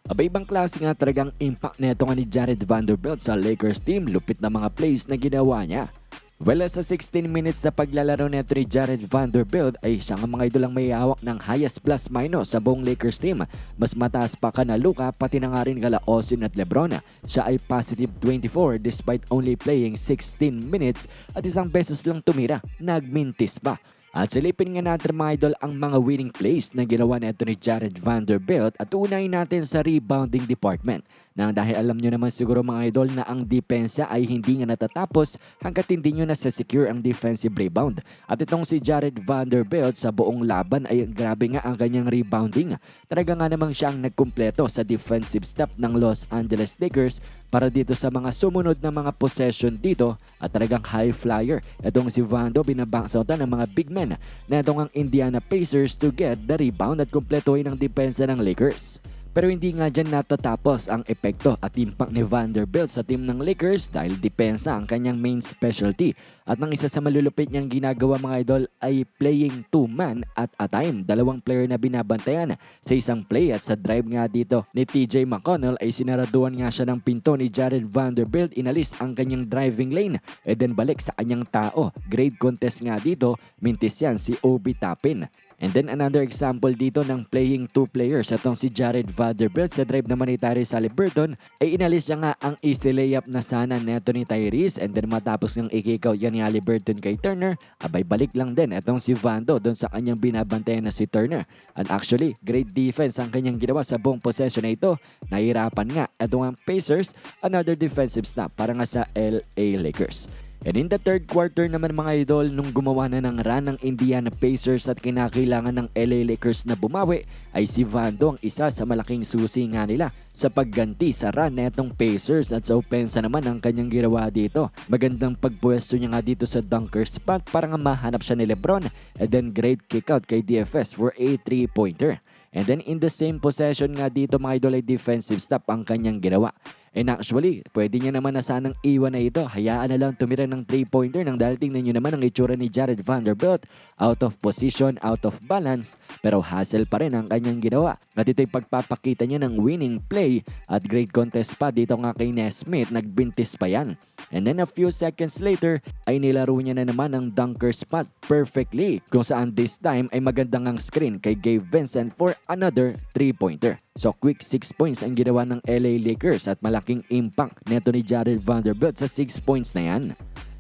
Aba ibang klase nga talagang impact neto nga ni Jared Vanderbilt sa Lakers team, lupit na mga plays na ginawa niya. Well, sa 16 minutes na paglalaro neto ni Jared Vanderbilt ay siya nga mga idol ang may hawak ng highest plus minus sa buong Lakers team. Mas mataas pa ka na Luka, pati na nga rin gala Austin at Lebron. Siya ay positive 24 despite only playing 16 minutes at isang beses lang tumira, nagmintis pa. At silipin nga natin mga idol ang mga winning plays na ginawa nito ni Jared Vanderbilt at unahin natin sa rebounding department. Nang dahil alam nyo naman siguro mga idol na ang depensa ay hindi nga natatapos hanggat hindi nyo nasa-secure ang defensive rebound. At itong si Jared Vanderbilt sa buong laban ay grabe nga ang kanyang rebounding. Talaga nga namang siya ang nagkumpleto sa defensive step ng Los Angeles Lakers para dito sa mga sumunod na mga possession dito at talagang high flyer. Itong si Vando binabacksoutan ng mga big men na itong ang Indiana Pacers to get the rebound at kumpletuhin ang depensa ng Lakers. Pero hindi nga dyan natatapos ang epekto at impact ni Vanderbilt sa team ng Lakers dahil depensa ang kanyang main specialty. At ng isa sa malulupit niyang ginagawa mga idol ay playing two-man at a time. Dalawang player na binabantayan sa isang play at sa drive nga dito ni TJ McConnell ay sinaraduan nga siya ng pinto ni Jared Vanderbilt. Inalis ang kanyang driving lane and then balik sa kanyang tao. Grade contest nga dito, mintis yan si Obi Toppin. And then another example dito ng playing two players. Itong si Jared Vanderbilt sa drive naman ni Tyrese Haliburton ay inalis niya nga ang easy layup na sana neto ni Tyrese and then matapos ng ikikaw yan ni Haliburton kay Turner, abay balik lang din itong si Vando doon sa kanyang binabantayan na si Turner. And actually, great defense ang kanyang ginawa sa buong possession na ito. Nahirapan nga itong ang Pacers, another defensive snap para nga sa LA Lakers. And in the third quarter naman mga idol, nung gumawa na ng run ng Indiana Pacers at kinakailangan ng LA Lakers na bumawi, ay si Vando ang isa sa malaking susi nga nila sa pagganti sa run netong Pacers. At sa opensa naman ang kanyang ginawa dito. Magandang pagpwesto niya nga dito sa dunker spot para nga mahanap siya ni Lebron, and then great kick out kay DFS for a 3-pointer. And then in the same possession nga dito mga idol ay defensive stop ang kanyang ginawa. And actually, pwede niya naman na sanang iwan na ito. Hayaan na lang tumira ng 3-pointer nang dahil tingnan nyo naman ang itsura ni Jared Vanderbilt. Out of position, out of balance. Pero hassle pa rin ang kanyang ginawa. At ito'y pagpapakita niya ng winning play at great contest pa dito nga kay Nesmith. Nagbintis pa yan. And then a few seconds later ay nilaro niya na naman ang dunker spot perfectly. Kung saan this time ay magandang ang screen kay Gabe Vincent for another 3-pointer. So quick 6 points ang ginawa ng LA Lakers at malaking impact neto ni Jared Vanderbilt sa 6 points na yan.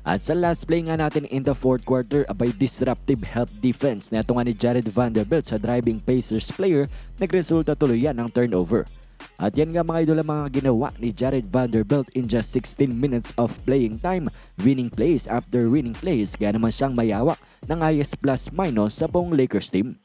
At sa last play nga natin in the fourth quarter, abay disruptive help defense neto nga ni Jared Vanderbilt sa driving Pacers player, nagresulta tuloy yan ng turnover. At yan nga mga idol ang mga ginawa ni Jared Vanderbilt in just 16 minutes of playing time. Winning plays after winning plays, kaya naman siyang mayawak ng highest plus minus sa buong Lakers team.